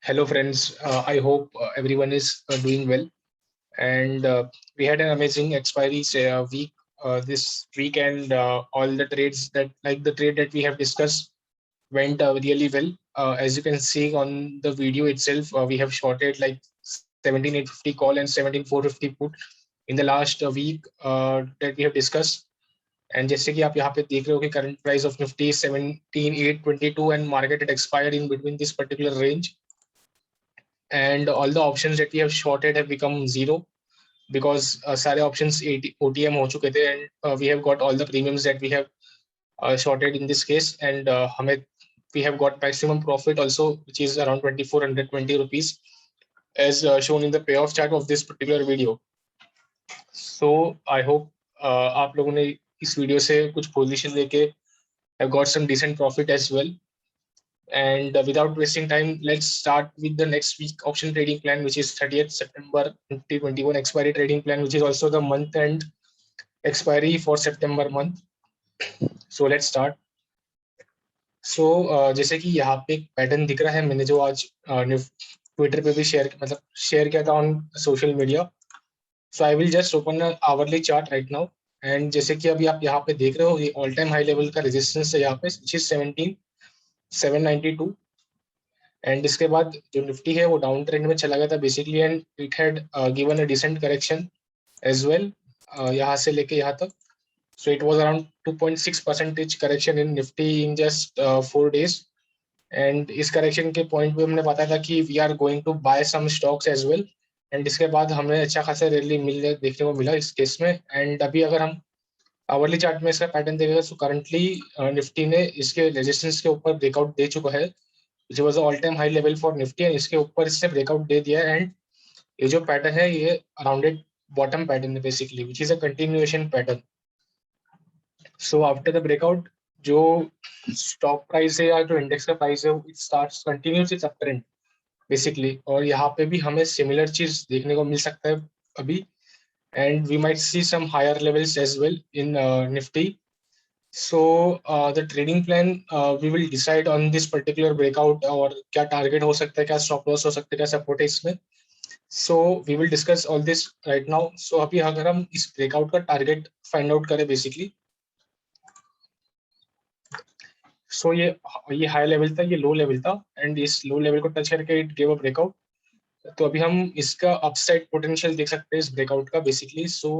Hello, friends. I hope everyone is doing well. And we had an amazing expiry week this week, and all the trades that, like the trade that we have discussed, went really well. As you can see on the video itself, we have shorted like 17850 call and 17450 put in the last week that we have discussed. And जैसे कि आप यहाँ पे देख रहे हो कि current price of Nifty is 17,822 and market had expired in between this particular range, and all the options that we have shorted have become zero because सारे options OTM हो चुके थे, and we have got all the premiums that we have shorted in this case, and हमें we have got maximum profit also, which is around 2420 rupees as shown in the payoff chart of this particular video. So I hope आप लोगों ने इस video से कुछ position लेके have got some decent profit as well. And without wasting time, let's start with the next week option trading plan, which is 30th September 2021 expiry trading plan, which is also the month end expiry for September month. So let's start. So जैसे कि यहाँ पे एक pattern दिख रहा है, मैंने जो आज ट्विटर पे भी शेयर किया था on social media. So I will just open hourly chart right now. And जैसे कि अभी आप यहाँ पे देख रहे हो, ये ऑल टाइम हाई लेवल का रेजिस्टेंस है यहाँ पे, विच इज 17,792. एंड इसके बाद जो निफ्टी है वो डाउन ट्रेंड में चला गया था basically, and it had given a decent correction as well यहाँ से लेके यहाँ तक. So it was around 2.6% correction in Nifty in just 4 days. And इस करेक्शन के पॉइंट पे हमने बताया था कि we are going to buy some stocks as well. And इसके बाद हमें अच्छा खासा रैली देखने को मिला इस केस में. एंड अभी अगर हम आवरली चार्ट में इसका पैटर्न देखेगा तो करंटली निफ्टी ने इसके रेजिस्टेंस के ऊपर ब्रेकआउट दे चुका है, which was all time high level for Nifty, and इसके ऊपर इसने ब्रेकआउट दे दिया. एंड ये जो पैटर्न है ये राउंडेड बॉटम पैटर्न है basically, which is a continuation pattern. So after the breakout जो स्टॉक प्राइस है या जो इंडेक्स का प्राइस है, it starts continuous it's up trend basically. और यहाँ पे भी हमें सिमिलर चीज देखने को मिल सकता है अभी, and we might see some higher levels as well in Nifty. So the trading plan, we will decide on this particular breakout और क्या target हो सकता है, क्या stop loss हो सकता है, क्या support है इसमें. So we will discuss all this right now. So अभी अगर हम इस breakout का target find out करें basically, so ये high level था, ये low level था, and इस low level को touch करके it gave a breakout. तो अभी हम इसका upside potential देख सकते हैं इस breakout का basically. So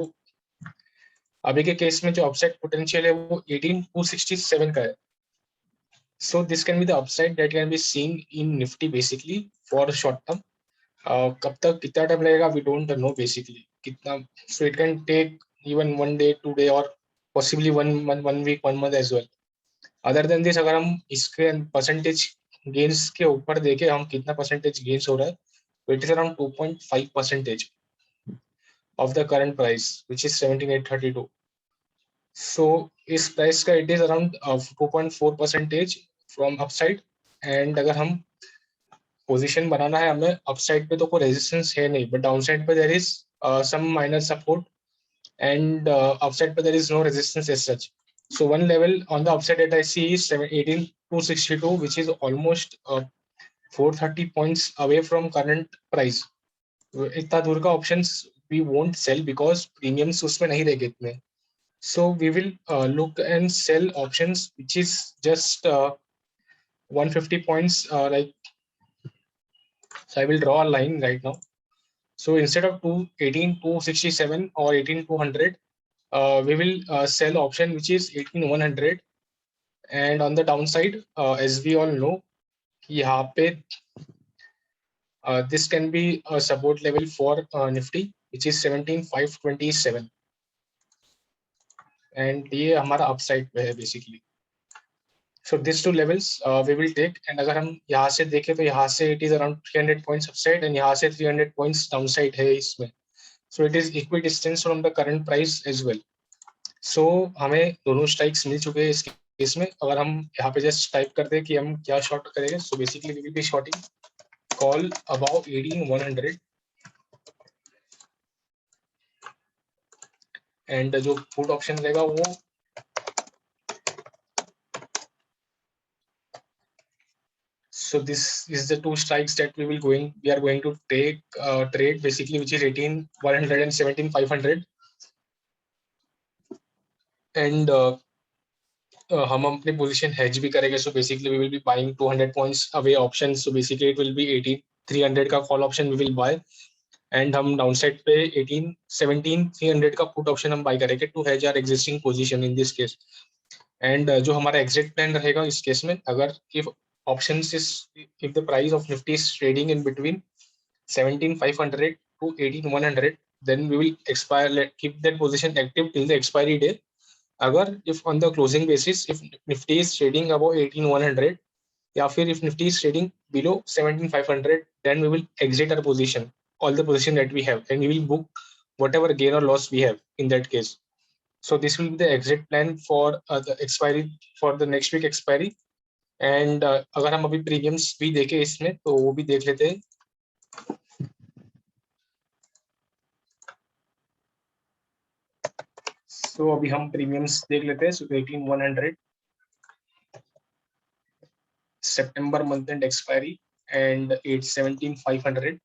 अभी के केस में जो अपसाइड पोटेंशियल है वो 18,267 का है. So this can be the upside that can be seen in Nifty basically for short term. कब तक कितना टाइम लगेगा we don't know basically कितना. So it can take even 1 day, 2 day, or possibly 1 month, 1 week, 1 month as well. Other than this, अगर हम इसके percentage gains के ऊपर देखें हम कितना परसेंटेज गेन्स हो रहा है, तो it is around 2.5% of the current price, which is 17,832. So इस प्राइस का it is around 2.4% from upside. And अगर हम पोजीशन बनाना है हमें अपसाइड पे, तो कोई रेजिस्टेंस है नहीं, बट डाउनसाइड पे there is some minor support, and upside पे there is no resistance as such. So one level on the upside that I see is 18,262, which is almost 430 points away from current price. इतना दूर का options we won't sell because premiums उसमें नहीं रहेंगे इतने. So we will look and sell options which is just 150 points. So I will draw a line right now. So instead of 18,267 or 18,200, we will sell option which is 18,100. And on the downside, as we all know, यहाँ पे this can be a support level for Nifty, which is 17,527. And ये हमारा upside पे है basically. So these two levels we will take. And अगर हम यहाँ से देखें तो यहाँ से it is around 300 points upside, and यहाँ से 300 points downside है इसमें. So it is equidistant from the current price as well. So हमें दोनों strikes मिल चुके हैं इस केस में. अगर हम यहाँ पे just type कर दें कि हम क्या short करेंगे, so basically we will be shorting call above 18,100. And जो put option रहेगा वो So this is the two strikes that we are going to take trade basically, which is 18,100 and 17,500. And हम अपने पोजीशन hedge भी करेंगे. So basically we will be buying 200 points away options. So basically it will be 18,300 का call option we will buy. And हम downside पे 17,300 का put option हम buy करेंगे to hedge our existing position in this case. And जो हमारा exit plan रहेगा इस case में, अगर if options is if the price of Nifty is trading in between 17,500 to 18,100, then we will keep that position active till the expiry day. अगर if on the closing basis if Nifty is trading above 18,100 या फिर if Nifty is trading below 17,500, then we will exit our position, all the position that we have, and we will book whatever gain or loss we have in that case. So this will be the exit plan for the expiry for the next week expiry. And अगर हम अभी premiums भी देखें इसमें तो वो भी देख लेते हैं. So अभी हम प्रीमियम्स देख लेते हैं. So 18,100 September month end expiry and 17,500.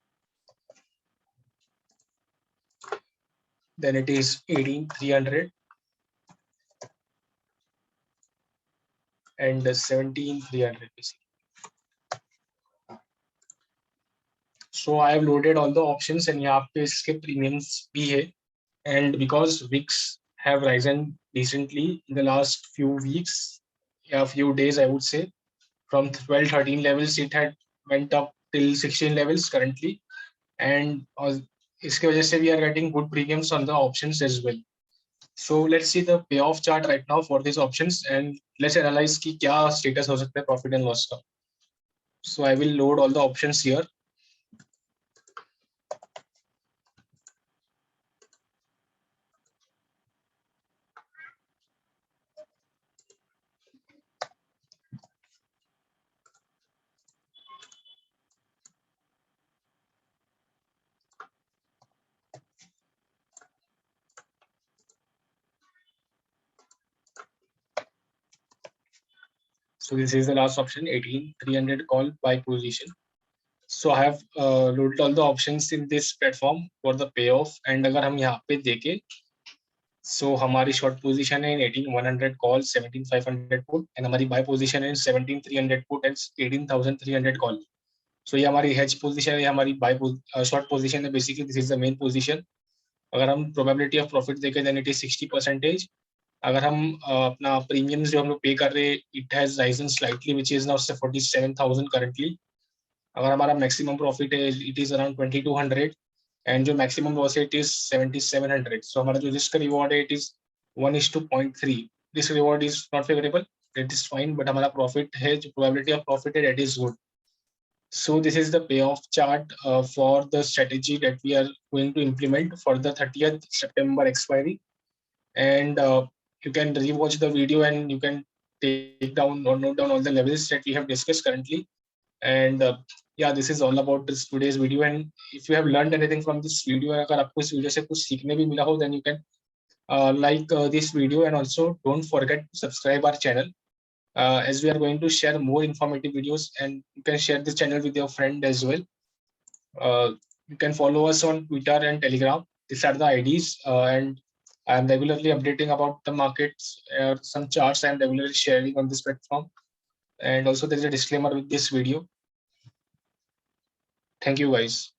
Then it is 18,300 and 17,300 basically. So I have loaded all the options and यहाँ पे इसके premiums भी है. And because VIX have risen decently in the last few weeks, yeah, few days I would say, from 12-13 levels it had went up till 16 levels currently, and इसके वजह से we are getting good premiums on the options as well. So let's see the payoff chart right now for these options and let's analyze कि क्या status हो सकता है profit and loss का. So I will load all the options here. So this is the last option, 18,300 call buy position. So I have loaded all the options in this platform for the payoff. And अगर हम यहाँ पे देखें, so हमारी short position है in 18,100 call, 17,500 put, and हमारी buy position है in 17,300 put and 18,300 call. So ये हमारी hedge position है, हमारी buy short position है. Basically this is the main position. अगर हम probability of profit देखें, then it is 60%. अगर हम अपना प्रीमियम्स जो हम लोग पे कर रहे हैं, it has risen slightly which is now 47,000 currently. अगर हमारा मैक्सिमम प्रॉफिट है इट इज अराउंड 2,200 एंड जो मैक्सिमम लॉस है इट इज 7,700. सो हमारा जो रिस्क रिवॉर्ड है it is 1:0.3. This reward is not favourable, it is fine, but हमारा profit है, जो प्रोबेबिलिटी ऑफ प्रॉफिट है that is good. So this is the payoff chart for the strategy that we are going to implement for the 30th September expiry. And you can rewatch the video and you can take down or note down all the levels that we have discussed currently. And yeah, this is all about this today's video. And if you have learned anything from this video, अगर आपको इस video से कुछ सीखने भी मिला हो, then you can like this video, and also don't forget to subscribe our channel as we are going to share more informative videos, and you can share this channel with your friend as well. You can follow us on Twitter and Telegram. These are the IDs, and I'm regularly updating about the markets, some charts I'm regularly sharing on this platform. And also there is a disclaimer with this video. Thank you guys.